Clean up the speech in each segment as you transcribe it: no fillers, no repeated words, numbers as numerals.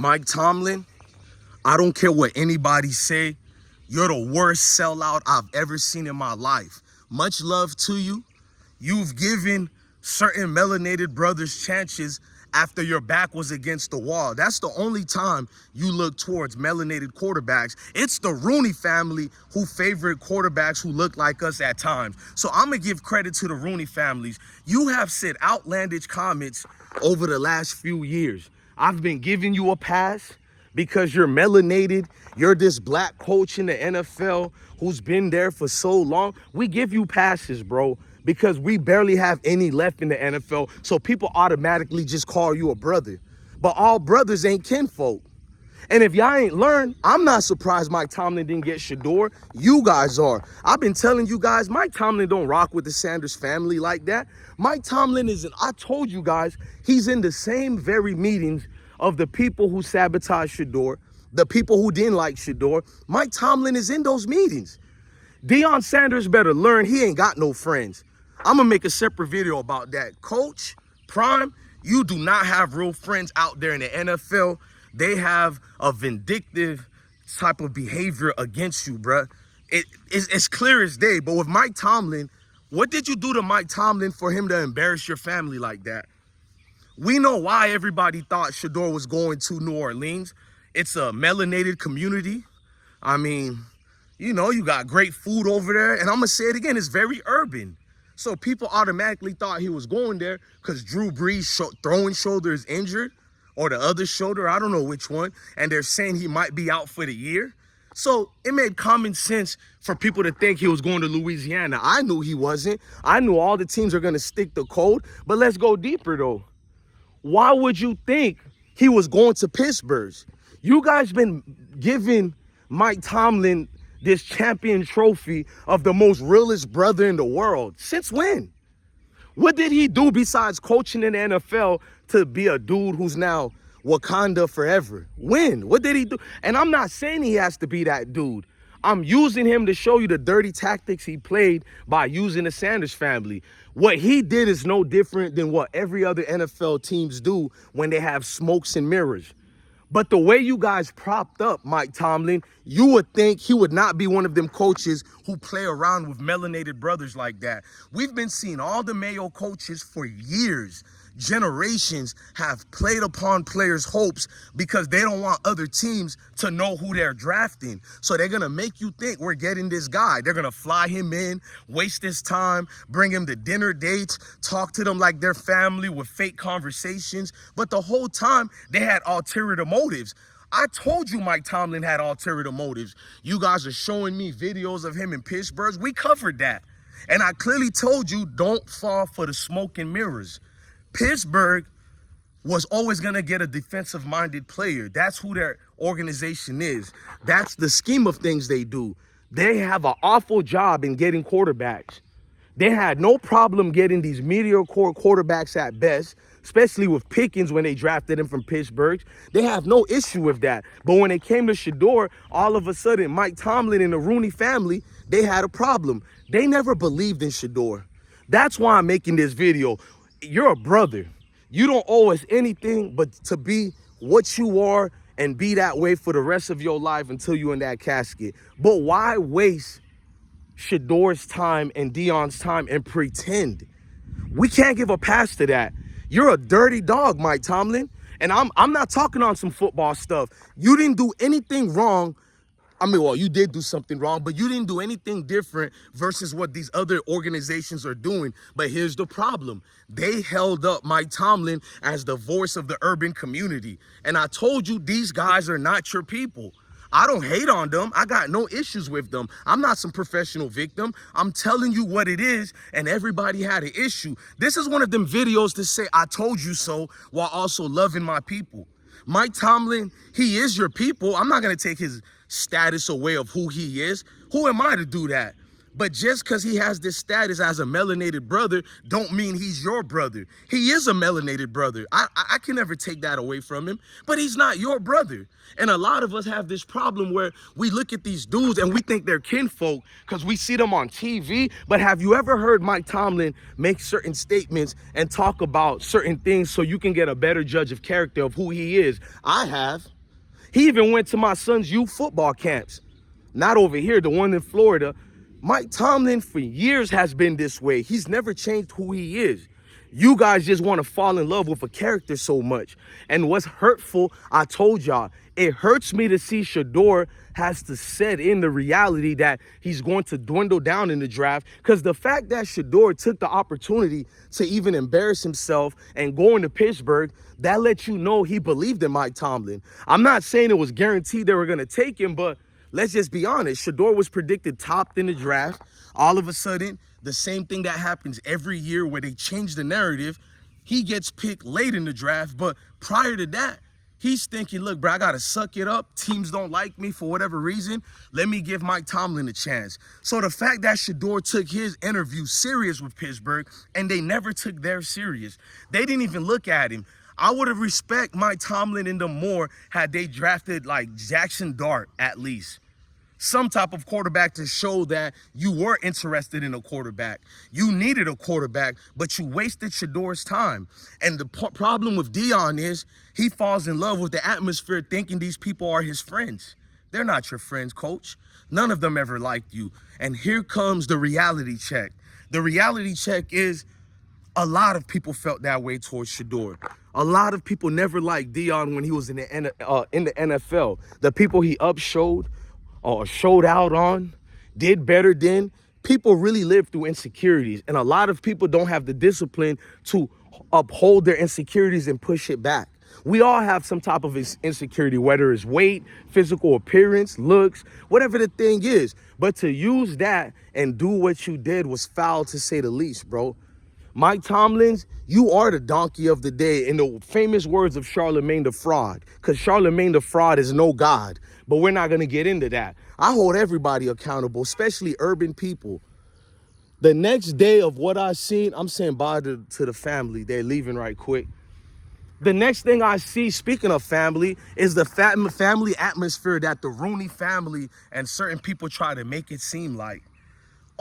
Mike Tomlin, I don't care what anybody say, you're the worst sellout I've ever seen in my life. Much love to you. You've given certain melanated brothers chances after your back was against the wall. That's the only time you look towards melanated quarterbacks. It's the Rooney family who favorite quarterbacks who look like us at times. So I'm going to give credit to the Rooney families. You have said outlandish comments over the last few years. I've been giving you a pass because you're melanated. You're this black coach in the NFL who's been there for so long. We give you passes, bro, because we barely have any left in the NFL. So people automatically just call you a brother. But all brothers ain't kinfolk. And if y'all ain't learned, I'm not surprised Mike Tomlin didn't get Shedeur. You guys are. I've been telling you guys, Mike Tomlin don't rock with the Sanders family like that. Mike Tomlin I told you guys, he's in the same very meetings of the people who sabotaged Shedeur, the people who didn't like Shedeur. Mike Tomlin is in those meetings. Deion Sanders better learn he ain't got no friends. I'm going to make a separate video about that. Coach, Prime, you do not have real friends out there in the NFL. They have a vindictive type of behavior against you, bruh. It's clear as day. But with Mike Tomlin, what did you do to Mike Tomlin for him to embarrass your family like that? We know why everybody thought Shador was going to New Orleans. It's a melanated community. I mean, you know, you got great food over there. And I'm going to say it again, it's very urban. So people automatically thought he was going there because Drew Brees' throwing shoulder is injured, or the other shoulder, I don't know which one. And they're saying he might be out for the year. So it made common sense for people to think he was going to Louisiana. I knew he wasn't. I knew all the teams are going to stick the code. But let's go deeper, though. Why would you think he was going to Pittsburgh? You guys been giving Mike Tomlin this champion trophy of the most realest brother in the world. Since when? What did he do besides coaching in the NFL to be a dude who's now Wakanda forever? When? What did he do? And I'm not saying he has to be that dude. I'm using him to show you the dirty tactics he played by using the Sanders family. What he did is no different than what every other NFL teams do when they have smokes and mirrors. But the way you guys propped up Mike Tomlin, you would think he would not be one of them coaches who play around with melanated brothers like that. We've been seeing all the Mayo coaches for years. Generations have played upon players' hopes because they don't want other teams to know who they're drafting. So they're going to make you think we're getting this guy. They're going to fly him in, waste his time, bring him to dinner dates, talk to them like they're family with fake conversations. But the whole time they had ulterior motives. I told you Mike Tomlin had ulterior motives. You guys are showing me videos of him in Pittsburgh. We covered that. And I clearly told you don't fall for the smoke and mirrors. Pittsburgh was always going to get a defensive-minded player. That's who their organization is. That's the scheme of things they do. They have an awful job in getting quarterbacks. They had no problem getting these mediocre quarterbacks at best, especially with Pickens when they drafted him from Pittsburgh. They have no issue with that. But when it came to Shedeur, all of a sudden, Mike Tomlin and the Rooney family, they had a problem. They never believed in Shedeur. That's why I'm making this video. You're a brother. You don't owe us anything but to be what you are and be that way for the rest of your life until you're in that casket. But why waste Shedeur's time and Deion's time and pretend? We can't give a pass to that. You're a dirty dog, Mike Tomlin. And I'm not talking on some football stuff. You didn't do anything wrong. I mean, well, you did do something wrong, but you didn't do anything different versus what these other organizations are doing. But here's the problem. They held up Mike Tomlin as the voice of the urban community. And I told you, these guys are not your people. I don't hate on them. I got no issues with them. I'm not some professional victim. I'm telling you what it is, and everybody had an issue. This is one of them videos to say, I told you so, while also loving my people. Mike Tomlin, he is your people. I'm not going to take his status away of who he is. Who am I to do that? But just because he has this status as a melanated brother don't mean he's your brother. He is a melanated brother. I can never take that away from him, but he's not your brother. And a lot of us have this problem where we look at these dudes and we think they're kinfolk because we see them on TV. But have you ever heard Mike Tomlin make certain statements and talk about certain things so you can get a better judge of character of who he is? I have. He even went to my son's youth football camps. Not over here, the one in Florida. Mike Tomlin for years has been this way. He's never changed who he is. You guys just want to fall in love with a character so much. And what's hurtful, I told y'all, it hurts me to see Shador has to set in the reality that he's going to dwindle down in the draft, because the fact that Shedeur took the opportunity to even embarrass himself and go into Pittsburgh, that lets you know he believed in Mike Tomlin. I'm not saying it was guaranteed they were going to take him, but let's just be honest. Shedeur was predicted top in the draft. All of a sudden, the same thing that happens every year where they change the narrative, he gets picked late in the draft. But prior to that, he's thinking, look, bro, I got to suck it up. Teams don't like me for whatever reason. Let me give Mike Tomlin a chance. So the fact that Shedeur took his interview serious with Pittsburgh and they never took theirs serious, they didn't even look at him. I would have respected Mike Tomlin and them more had they drafted like Jackson Dart at least. Some type of quarterback to show that you were interested in a quarterback. You needed a quarterback, but you wasted Shedeur's time. And the problem with Deion is he falls in love with the atmosphere thinking these people are his friends. They're not your friends, coach. None of them ever liked you. And here comes the reality check. The reality check is a lot of people felt that way towards Shedeur. A lot of people never liked Deion when he was in the NFL. The people he upshowed or showed out on, did better than, people really live through insecurities. And a lot of people don't have the discipline to uphold their insecurities and push it back. We all have some type of insecurity, whether it's weight, physical appearance, looks, whatever the thing is. But to use that and do what you did was foul, to say the least, bro. Mike Tomlin, you are the donkey of the day, in the famous words of Charlemagne the Fraud, because Charlemagne the Fraud is no God, but we're not going to get into that. I hold everybody accountable, especially urban people. The next day of what I seen, I'm saying bye to the family. They're leaving right quick. The next thing I see, speaking of family, is the family atmosphere that the Rooney family and certain people try to make it seem like.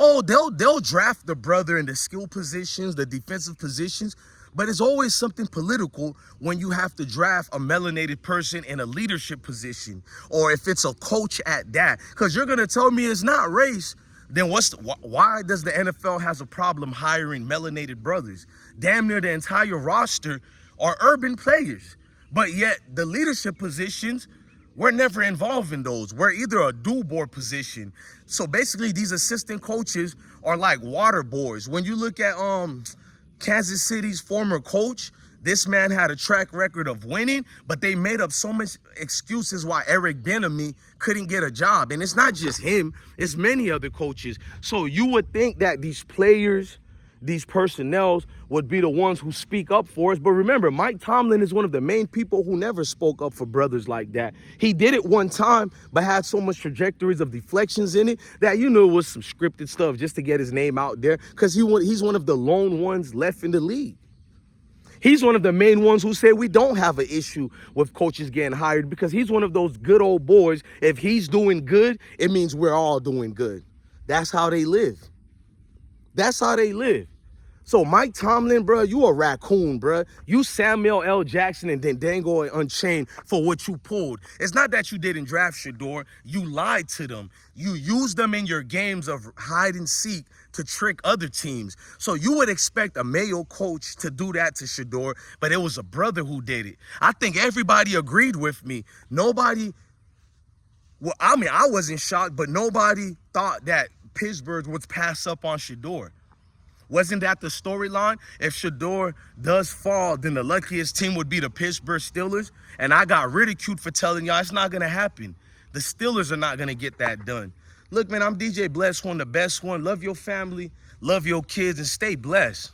Oh, they'll draft the brother in the skill positions, the defensive positions, but it's always something political when you have to draft a melanated person in a leadership position, or if it's a coach at that. Because you're going to tell me it's not race, then why does the NFL has a problem hiring melanated brothers? Damn near the entire roster are urban players, but yet the leadership positions, we're never involved in those. We're either a do board position. So basically these assistant coaches are like water boys. When you look at Kansas City's former coach, this man had a track record of winning, but they made up so much excuses why Eric Bieniemy couldn't get a job. And it's not just him, it's many other coaches. So you would think that these players, these personnels would be the ones who speak up for us. But remember, Mike Tomlin is one of the main people who never spoke up for brothers like that. He did it one time, but had so much trajectories of deflections in it that you knew it was some scripted stuff just to get his name out there, because he's one of the lone ones left in the league. He's one of the main ones who say we don't have an issue with coaches getting hired, because he's one of those good old boys. If he's doing good, it means we're all doing good. That's how they live. That's how they live. So Mike Tomlin, bro, you a raccoon, bro. You Samuel L. Jackson and then Dango and Unchained for what you pulled. It's not that you didn't draft Shador. You lied to them. You used them in your games of hide and seek to trick other teams. So you would expect a Mayo coach to do that to Shador, but it was a brother who did it. I think everybody agreed with me. Nobody, well, I mean, I wasn't shocked, but nobody thought that Pittsburgh would pass up on Shador. Wasn't that the storyline? If Shador does fall, then the luckiest team would be the Pittsburgh Steelers. And I got ridiculed for telling y'all it's not going to happen. The Steelers are not going to get that done. Look, man, I'm DJ Bless One, the best one. Love your family, love your kids, and stay blessed.